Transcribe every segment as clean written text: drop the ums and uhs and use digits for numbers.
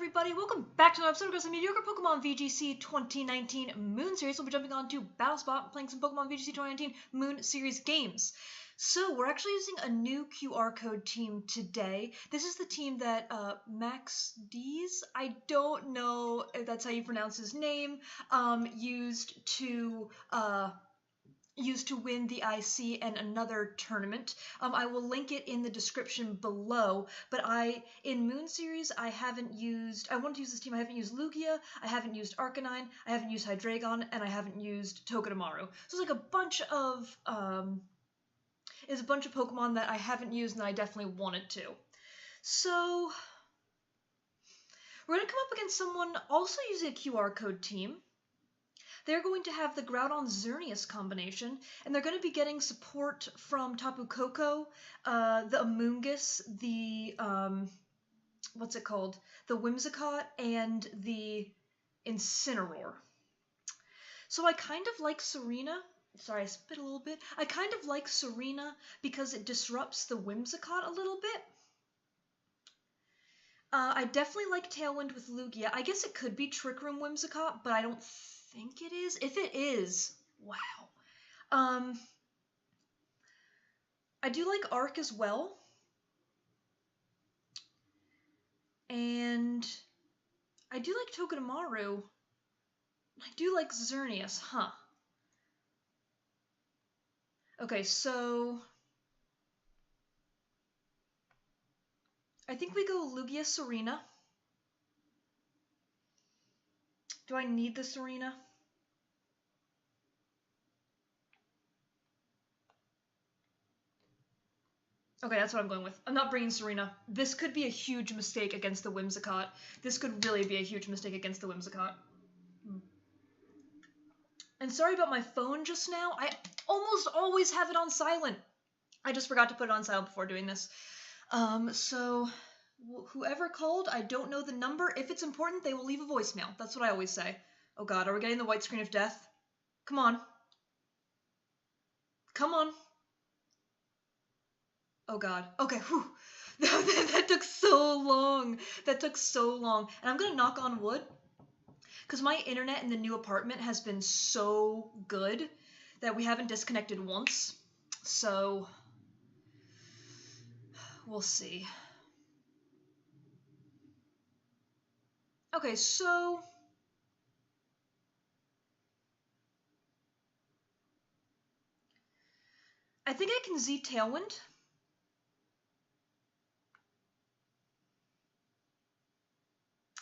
everybody? Welcome back to another episode of Aggressively Mediocre Pokemon VGC 2019 Moon Series. We'll be jumping on to Battle Spot and playing some Pokemon VGC 2019 Moon Series games. So, we're actually using a new QR code team today. This is the team that Max D's, I don't know if that's how you pronounce his name, used to win the IC and another tournament. I will link it in the description below, but in Moon Series, I want to use this team. I haven't used Lugia, I haven't used Arcanine, I haven't used Hydreigon, and I haven't used Togedemaru. So it's like a bunch of Pokemon that I haven't used and I definitely wanted to. So, we're going to come up against someone also using a QR code team. They're going to have the Groudon Xerneas combination, and they're going to be getting support from Tapu Koko, the Amoonguss, the, what's it called? The Whimsicott, and the Incineroar. So I kind of like Serena. Sorry, I spit a little bit. I kind of like Serena because it disrupts the Whimsicott a little bit. I definitely like Tailwind with Lugia. I guess it could be Trick Room Whimsicott, but I don't think it is. If it is, wow. I do like Arc as well. And I do like Togedemaru. I do like Xerneas, huh. Okay, so I think we go Lugia Serena. Do I need the Serena? Okay, that's what I'm going with. I'm not bringing Serena. This could be a huge mistake against the Whimsicott. This could really be a huge mistake against the Whimsicott. And sorry about my phone just now. I almost always have it on silent. I just forgot to put it on silent before doing this. So whoever called, I don't know the number. If it's important, they will leave a voicemail. That's what I always say. Oh god, are we getting the white screen of death? Come on. Come on. Oh god. Okay, whew. That took so long. That took so long. And I'm gonna knock on wood, because my internet in the new apartment has been so good that we haven't disconnected once. So, we'll see. Okay, so I think I can Z Tailwind.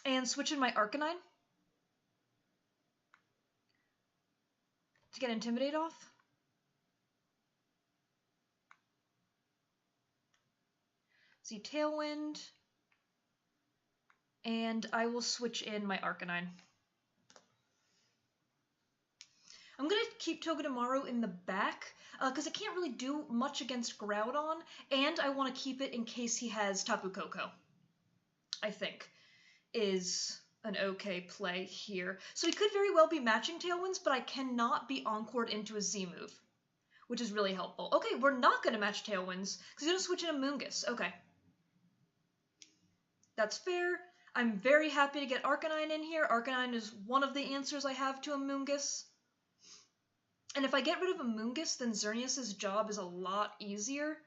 And switch in my Arcanine to get Intimidate off. Z Tailwind. And I will switch in my Arcanine. I'm going to keep Togedemaru in the back, because it can't really do much against Groudon, and I want to keep it in case he has Tapu Koko, I think, is an okay play here. So he could very well be matching Tailwinds, but I cannot be Encored into a Z move, which is really helpful. Okay, we're not going to match Tailwinds, because he's going to switch in Amoonguss. Okay. That's fair. I'm very happy to get Arcanine in here. Arcanine is one of the answers I have to Amoonguss. And if I get rid of Amoonguss, then Xerneas' job is a lot easier.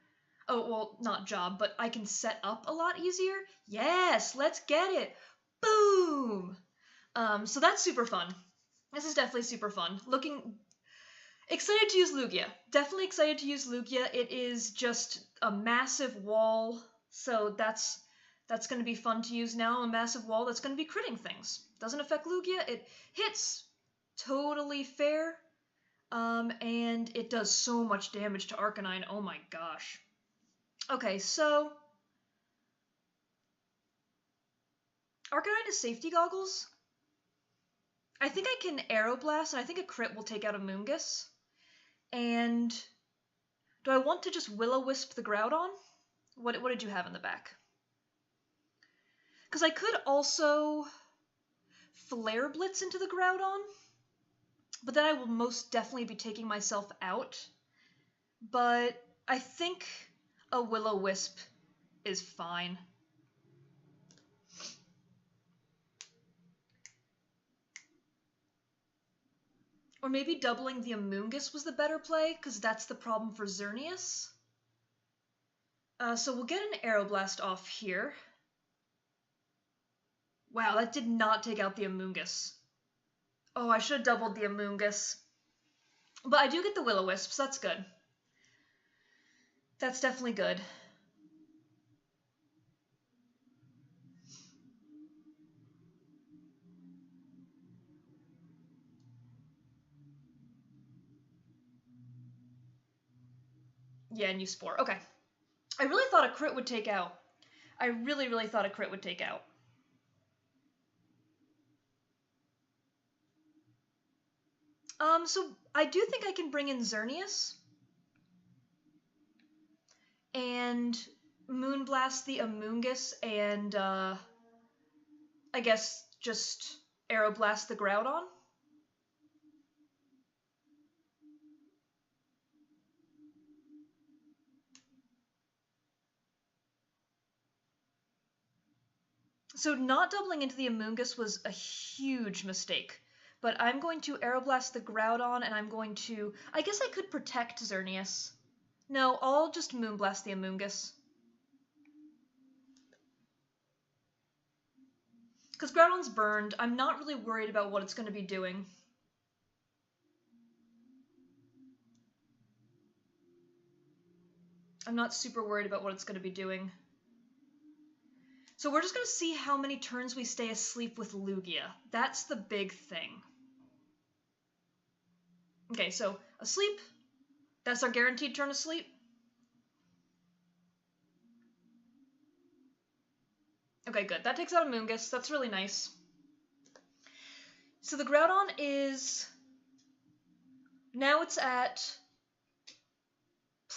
Oh, well, not job, but I can set up a lot easier. Yes, let's get it. Boom! So that's super fun. This is definitely super fun. Excited to use Lugia. Definitely excited to use Lugia. It is just a massive wall, so that's going to be fun to use now. A massive wall that's going to be critting things. Doesn't affect Lugia. It hits. Totally fair. And it does so much damage to Arcanine. Oh my gosh. Okay, so Arcanine is safety goggles. I think I can Aeroblast, and I think a crit will take out Amoonguss. And do I want to just Will-O-Wisp the Groudon? What did you have in the back? Because I could also Flare Blitz into the Groudon, but then I will most definitely be taking myself out. But I think a Will-O-Wisp is fine. Or maybe doubling the Amoonguss was the better play, because that's the problem for Xerneas. So we'll get an Aeroblast off here. Wow, that did not take out the Amoonguss. Oh, I should have doubled the Amoonguss. But I do get the Will-O-Wisp, so that's good. That's definitely good. Yeah, and you Spore. Okay. I really thought a crit would take out. I really, really thought a crit would take out. So I do think I can bring in Xerneas. And Moonblast the Amoonguss and, I guess, just Aeroblast the Groudon. So not doubling into the Amoonguss was a huge mistake. But I'm going to Aeroblast the Groudon, and I'm going to... I guess I could protect Xerneas. No, I'll just Moonblast the Amoonguss. Because Groudon's burned, I'm not really worried about what it's going to be doing. I'm not super worried about what it's going to be doing. So we're just going to see how many turns we stay asleep with Lugia. That's the big thing. Okay, so asleep. That's our guaranteed turn asleep. Okay, good. That takes out a Amoonguss. That's really nice. So the Groudon is... Now it's at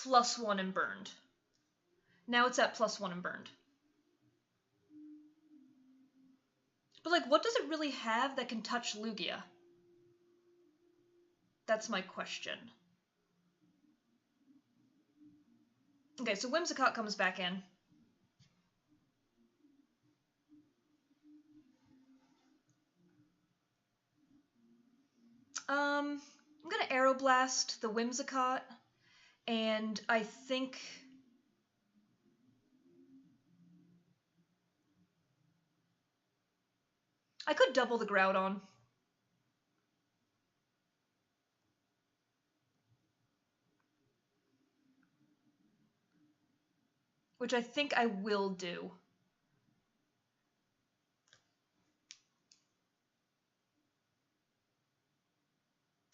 +1 and burned. Now it's at +1 and burned. But, like, what does it really have that can touch Lugia? That's my question. Okay, so Whimsicott comes back in. I'm gonna Aeroblast the Whimsicott, and I think... I could double the Groudon. Which I think I will do.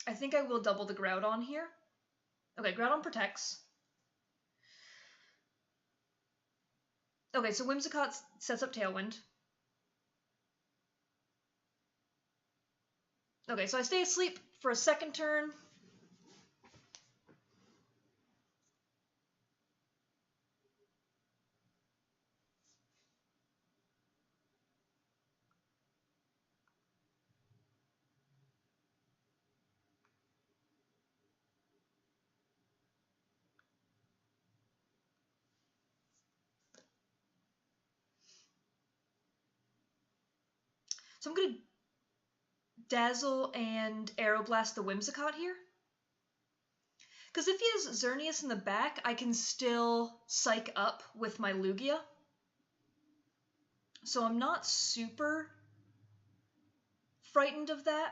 I think I will double the Groudon here. Okay, Groudon protects. Okay, so Whimsicott sets up Tailwind. Okay, so I stay asleep for a second turn. So I'm going to Dazzle and Aeroblast the Whimsicott here. Because if he has Xerneas in the back, I can still psych up with my Lugia. So I'm not super frightened of that.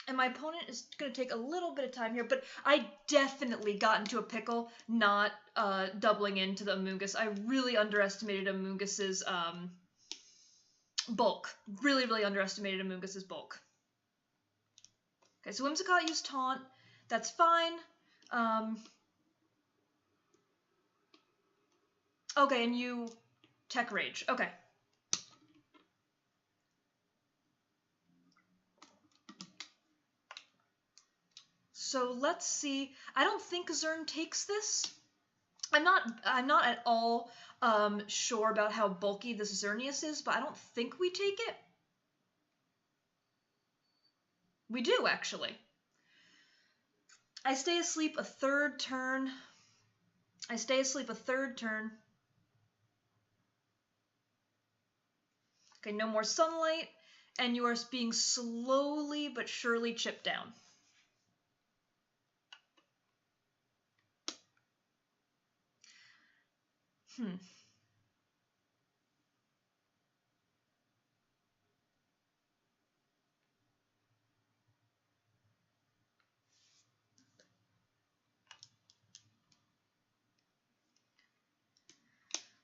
And my opponent is going to take a little bit of time here, but I definitely got into a pickle not doubling into the Amoonguss. I really underestimated Amoonguss's bulk. Really, really underestimated Amoonguss's bulk. Okay, so Whimsicott used Taunt. That's fine. Okay, and you Tech Rage. Okay. So let's see. I don't think Zern takes this. I'm not at all sure about how bulky this Xerneas is, but I don't think we take it. We do, actually. I stay asleep a third turn. I stay asleep a third turn. Okay, no more sunlight. and you are being slowly but surely chipped down.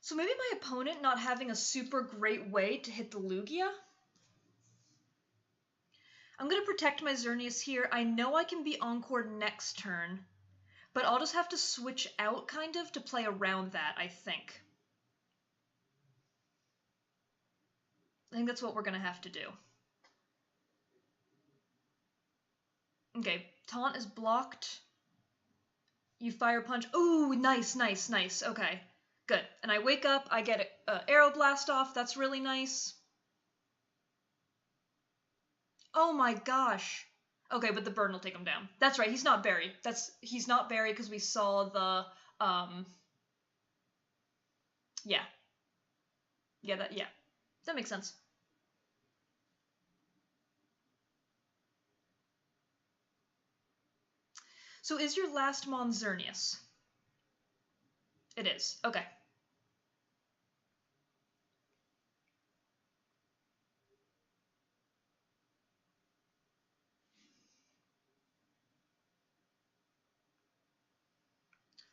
So maybe my opponent not having a super great way to hit the Lugia. I'm going to protect my Xerneas here. I know I can be Encored next turn, but I'll just have to switch out, kind of, to play around that, I think. I think that's what we're going to have to do. Okay, Taunt is blocked. You Fire Punch. Ooh, nice, nice, nice. Okay, good. And I wake up, I get an Arrow Blast off. That's really nice. Oh my gosh. Okay, but the burn will take him down. That's right, he's not Berry. He's not Berry because we saw the, yeah. Yeah, that makes sense. So is your last Mon Xerneas? It is. Okay.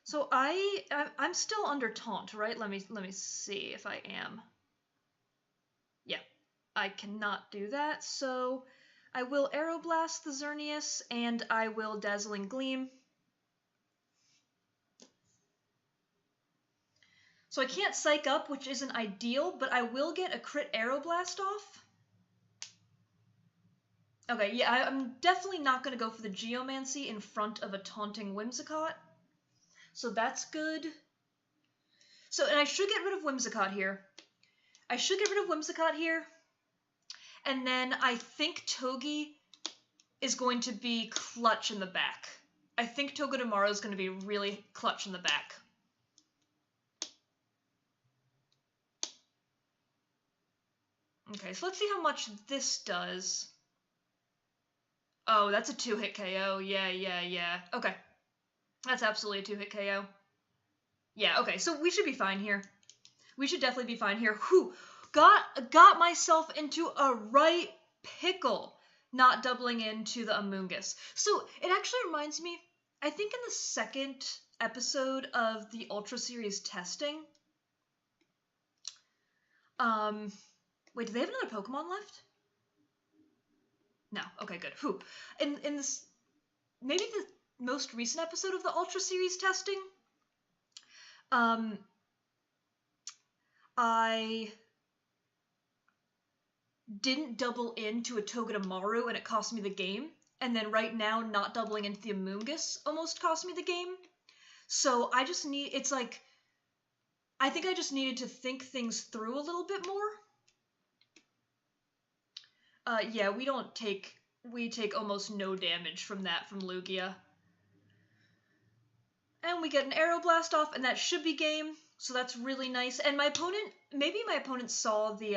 So I'm still under taunt, right? Let me see if I am. Yeah, I cannot do that. So I will Aeroblast the Xerneas and I will Dazzling Gleam. So I can't Psych Up, which isn't ideal, but I will get a crit Aeroblast off. Okay, yeah, I'm definitely not going to go for the Geomancy in front of a taunting Whimsicott. So that's good. So, and I should get rid of Whimsicott here. And then I think Togi is going to be clutch in the back. I think Togedemaru is going to be really clutch in the back. Okay, so let's see how much this does. Oh, that's a 2-hit KO. Yeah. Okay. That's absolutely a 2-hit KO. Yeah, okay, so we should be fine here. We should definitely be fine here. Whew, got myself into a right pickle not doubling into the Amoonguss. So it actually reminds me, I think in the second episode of the Ultra Series testing, wait, do they have another Pokemon left? No. Okay, good. Whew. In this, maybe the most recent episode of the Ultra Series testing, I didn't double into a Togedemaru and it cost me the game. And then right now, not doubling into the Amoonguss almost cost me the game. So I just need, it's like, I think I just needed to think things through a little bit more. Yeah, we take almost no damage from that from Lugia. And we get an Aeroblast off, and that should be game, so that's really nice. And maybe my opponent saw the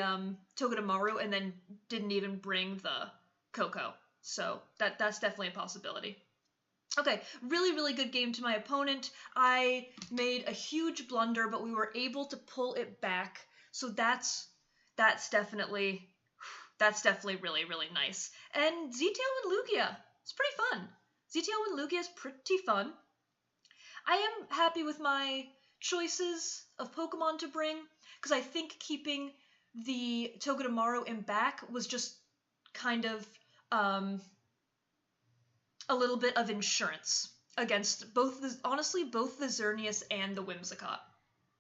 Togedemaru and then didn't even bring the Coco. So that's definitely a possibility. Okay, really, really good game to my opponent. I made a huge blunder, but we were able to pull it back. So that's definitely really, really nice. And Z-Tailwind Lugia, it's pretty fun. Z-Tailwind Lugia is pretty fun. I am happy with my choices of Pokemon to bring, because I think keeping the Togedemaru in back was just kind of a little bit of insurance against honestly, both the Xerneas and the Whimsicott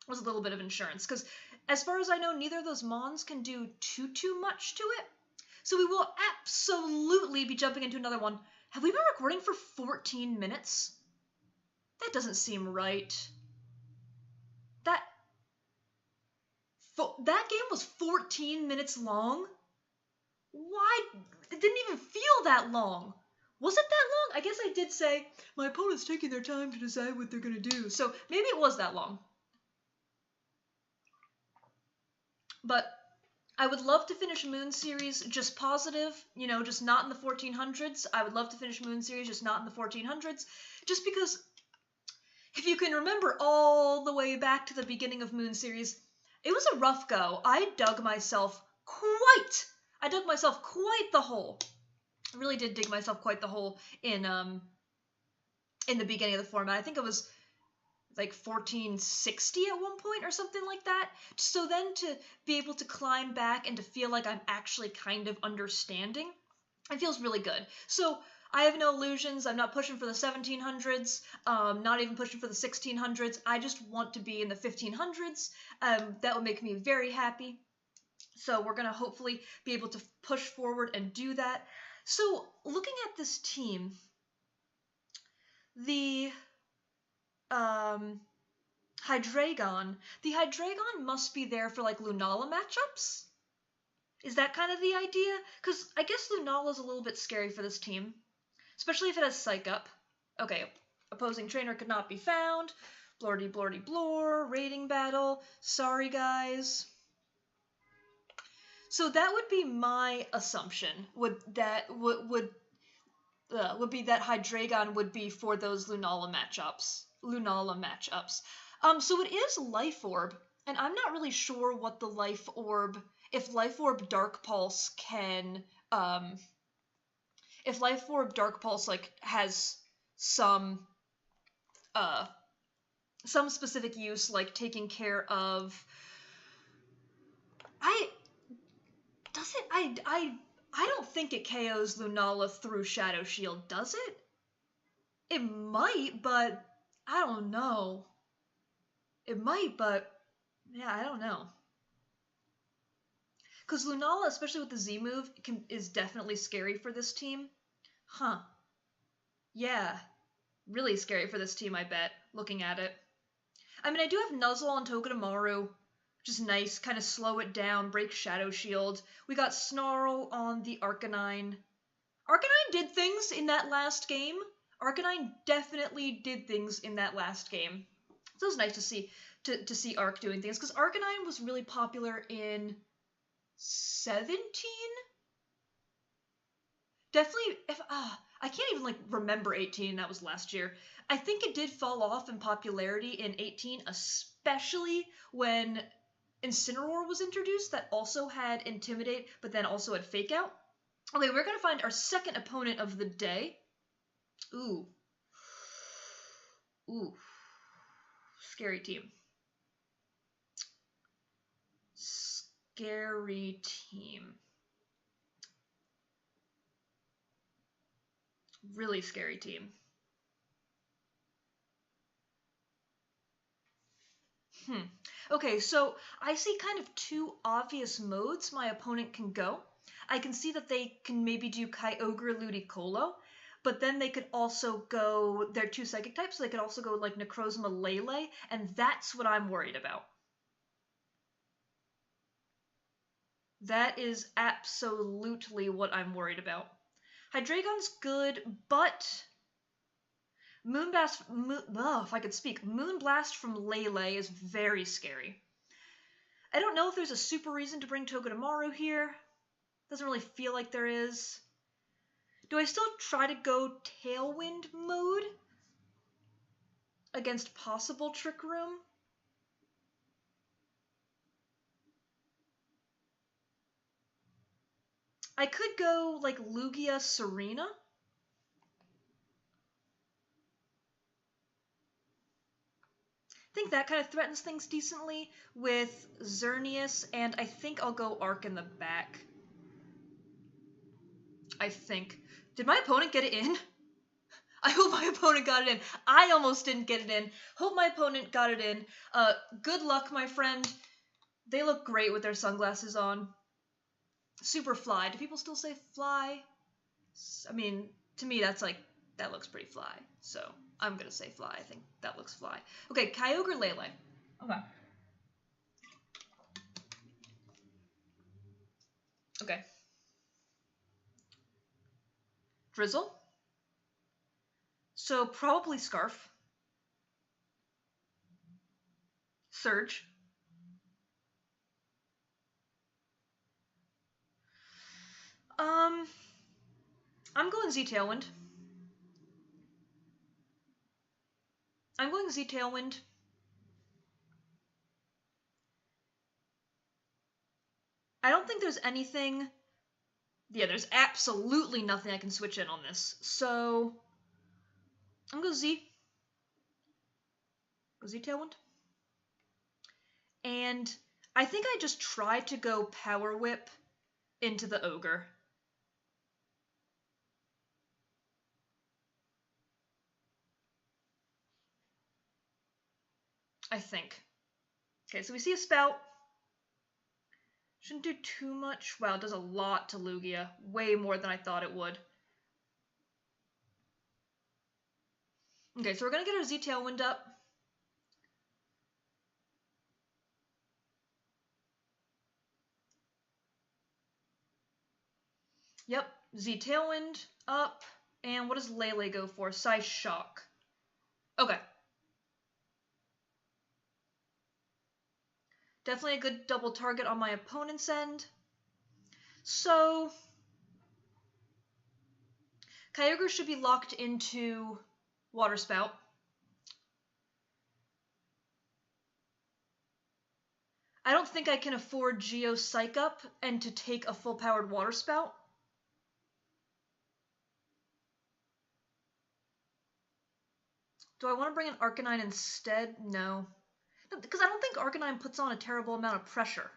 was a little bit of insurance, because as far as I know, neither of those Mons can do too much to it. So we will absolutely be jumping into another one. Have we been recording for 14 minutes? That doesn't seem right. That game was 14 minutes long? Why? It didn't even feel that long. Was it that long? I guess I did say, my opponent's taking their time to decide what they're going to do. So maybe it was that long. But I would love to finish Moon Series just positive, you know, just not in the 1400s. I would love to finish Moon Series just not in the 1400s, just because if you can remember all the way back to the beginning of Moon Series, it was a rough go. I dug myself quite the hole. I really did dig myself quite the hole in the beginning of the format. I think it was like 1460 at one point or something like that. So then to be able to climb back and to feel like I'm actually kind of understanding, it feels really good. So I have no illusions. I'm not pushing for the 1700s, not even pushing for the 1600s. I just want to be in the 1500s. That would make me very happy. So we're going to hopefully be able to push forward and do that. So looking at this team, the Hydreigon must be there for like Lunala matchups. Is that kind of the idea? Because I guess Lunala's a little bit scary for this team, especially if it has Psych Up. Okay, opposing trainer could not be found. Blordy blordy blor, rating battle. Sorry guys. So that would be my assumption. Would be that Hydreigon would be for those Lunala matchups. So it is Life Orb, and I'm not really sure what the Life Orb, if Life Orb Dark Pulse can, if Life Orb Dark Pulse like has some specific use, like taking care of. I don't think it KOs Lunala through Shadow Shield, does it? It might, but I don't know. It might, but yeah, I don't know. Because Lunala, especially with the Z move, is definitely scary for this team. Huh. Yeah. Really scary for this team, I bet, looking at it. I mean, I do have Nuzzle on Togedemaru, which is nice, kind of slow it down, break Shadow Shield. We got Snarl on the Arcanine. Arcanine did things in that last game. Arcanine definitely did things in that last game. So it was nice to see Arc doing things, because Arcanine was really popular in 17? Definitely, I can't even, like, remember 18, that was last year. I think it did fall off in popularity in 18, especially when Incineroar was introduced, that also had Intimidate, but then also had Fake Out. Okay, we're gonna find our second opponent of the day. Ooh. Scary team. Scary team. Really scary team. Okay, so I see kind of two obvious modes my opponent can go. I can see that they can maybe do Kyogre Ludicolo, but then they could also go, they're two psychic types, so they could also go like Necrozma Lele, and that's what I'm worried about. That is absolutely what I'm worried about. Hydreigon's good, but Moonblast from Lele is very scary. I don't know if there's a super reason to bring Togedemaru here. Doesn't really feel like there is. Do I still try to go Tailwind mode against possible Trick Room? I could go like Lugia Serena. I think that kind of threatens things decently with Xerneas, and I think I'll go Arc in the back. I think. Did my opponent get it in? I hope my opponent got it in. I almost didn't get it in. Hope my opponent got it in. Good luck, my friend. They look great with their sunglasses on. Super fly. Do people still say fly? I mean, to me, that's like, that looks pretty fly. So I'm going to say fly. I think that looks fly. Okay, Kyogre Lele. Okay. Okay. Drizzle. So probably Scarf. Surge. going Z Tailwind. I'm going Z Tailwind. I don't think there's anything... Yeah, there's absolutely nothing I can switch in on this. So, I'm going to Z. Go Z Tailwind. And I think I just tried to go Power Whip into the Ogre. I think. Okay, so we see a Spout. Shouldn't do too much. Wow, it does a lot to Lugia. Way more than I thought it would. Okay, so we're going to get our Z Tailwind up. Yep, Z Tailwind up. And what does Lele go for? Size Shock. Okay. Definitely a good double target on my opponent's end. So, Kyogre should be locked into Water Spout. I don't think I can afford Geo Psych Up and to take a full-powered Water Spout. Do I want to bring an Arcanine instead? No. Because I don't think Arcanine puts on a terrible amount of pressure.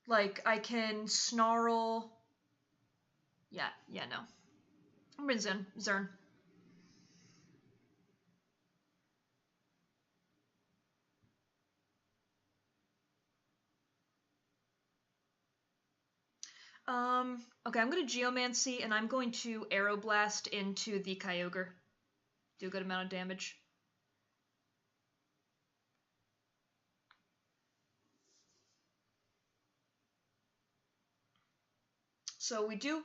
Like, I can Snarl... Yeah, no. I'm bringing Zern. Okay, I'm going to Geomancy, and I'm going to Aeroblast into the Kyogre. Do a good amount of damage. So we do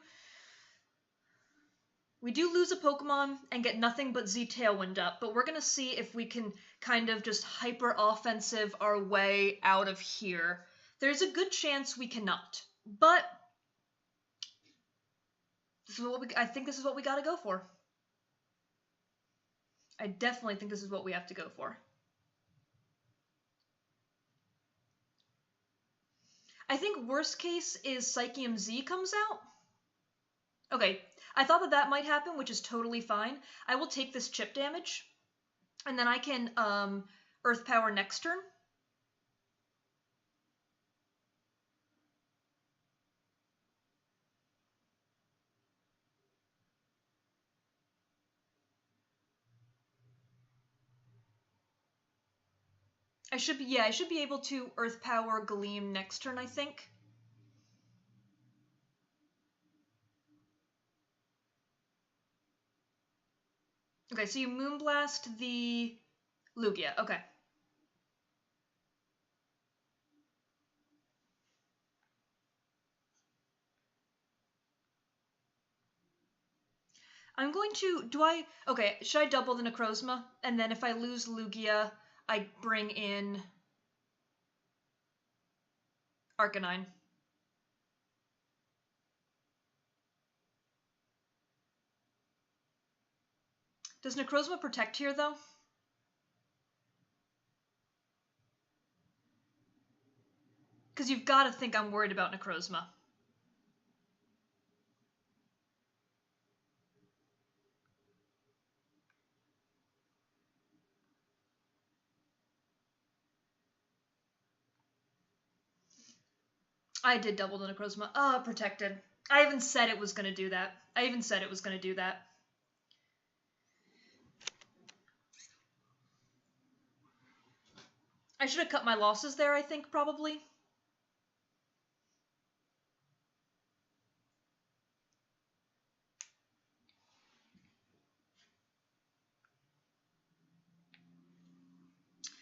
lose a Pokemon and get nothing but Z Tailwind up, but we're going to see if we can kind of just hyper-offensive our way out of here. There's a good chance we cannot, but this is what I think this is what we got to go for. I definitely think this is what we have to go for. I think worst case is Psychium Z comes out. Okay, I thought that might happen, which is totally fine. I will take this chip damage, and then I can Earth Power next turn. I should be able to Earth Power Gleam next turn, I think. Okay, so you Moonblast the Lugia. Okay. I'm going to, okay, should I double the Necrozma? And then if I lose Lugia, I bring in Arcanine. Does Necrozma protect here, though? Because you've got to think I'm worried about Necrozma. I did double the Necrozma. Protected. I even said it was going to do that. I should have cut my losses there, I think, probably.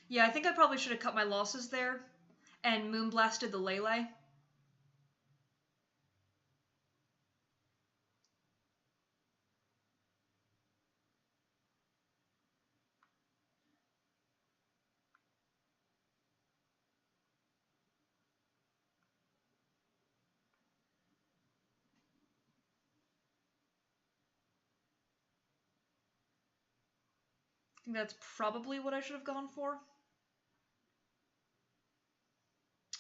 Yeah, I think I probably should have cut my losses there and Moonblasted the Lele. think that's probably what I should have gone for.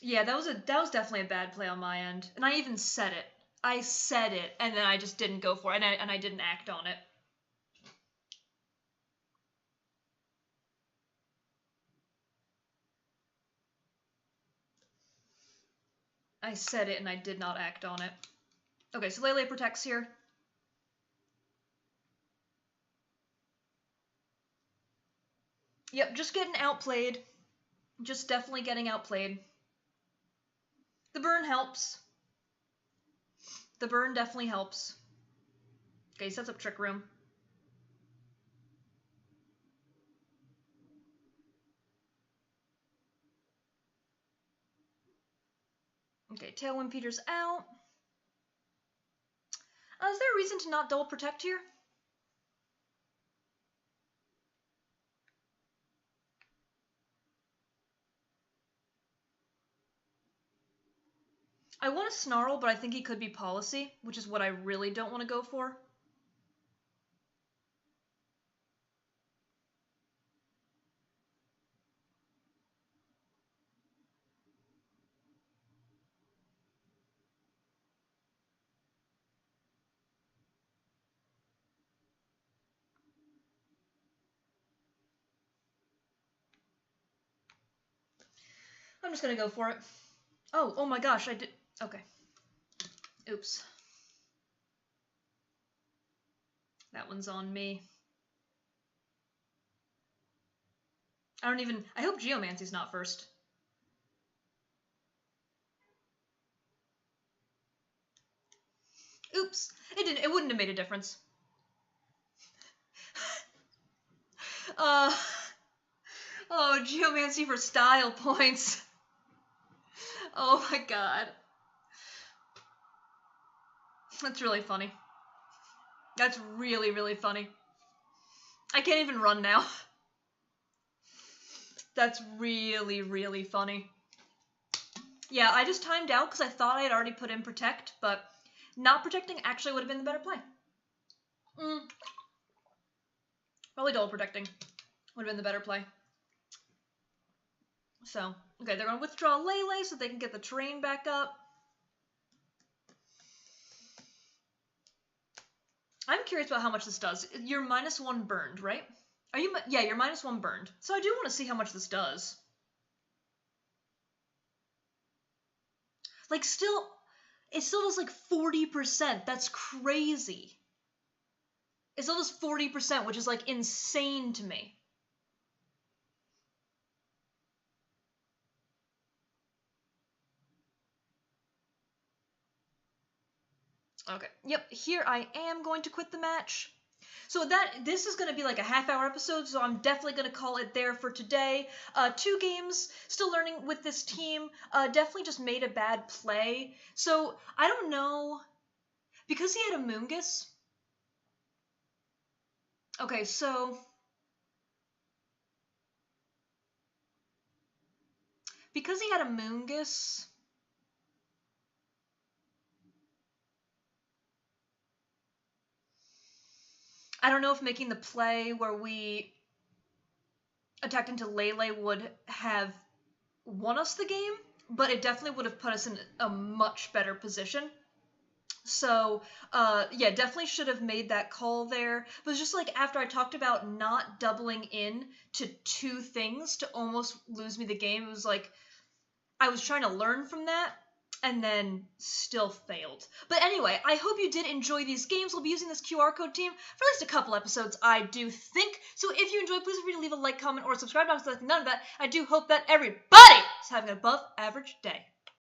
Yeah, that was definitely a bad play on my end. And I even said it. I said it, and then I just didn't go for it, and I didn't act on it. I said it, and I did not act on it. Okay, so Lele protects here. Yep, just getting outplayed. Just definitely getting outplayed. The burn helps. The burn definitely helps. Okay, he sets up Trick Room. Okay, Tailwind Peter's out. Is there a reason to not double protect here? I want to Snarl, but I think he could be Policy, which is what I really don't want to go for. I'm just gonna go for it. Oh my gosh, I did. Okay. Oops. That one's on me. I hope Geomancy's not first. Oops. It wouldn't have made a difference. Oh, Geomancy for style points. Oh my god. That's really funny. That's really, really funny. I can't even run now. That's really, really funny. Yeah, I just timed out because I thought I had already put in Protect, but not protecting actually would have been the better play. Probably double protecting would have been the better play. So, okay, they're going to withdraw Lele so they can get the terrain back up. I'm curious about how much this does. You're -1 burned, right? Are you? Yeah, you're -1 burned. So I do want to see how much this does. Like, it still does like 40%. That's crazy. It still does 40%, which is like insane to me. Okay, yep, here I am going to quit the match. So this is going to be like a half-hour episode, so I'm definitely going to call it there for today. 2 games, still learning with this team, definitely just made a bad play. So, I don't know, because he had a Moongus. Okay, so because he had a Moongus, I don't know if making the play where we attacked into Lele would have won us the game, but it definitely would have put us in a much better position. So, yeah, definitely should have made that call there. But it's just like after I talked about not doubling in to 2 things to almost lose me the game, it was like I was trying to learn from that and then still failed. But anyway, I hope you did enjoy these games. We'll be using this QR code team for at least a couple episodes, I do think. So if you enjoyed, please feel free to leave a like, comment, or subscribe. None of that. I do hope that everybody is having an above average day.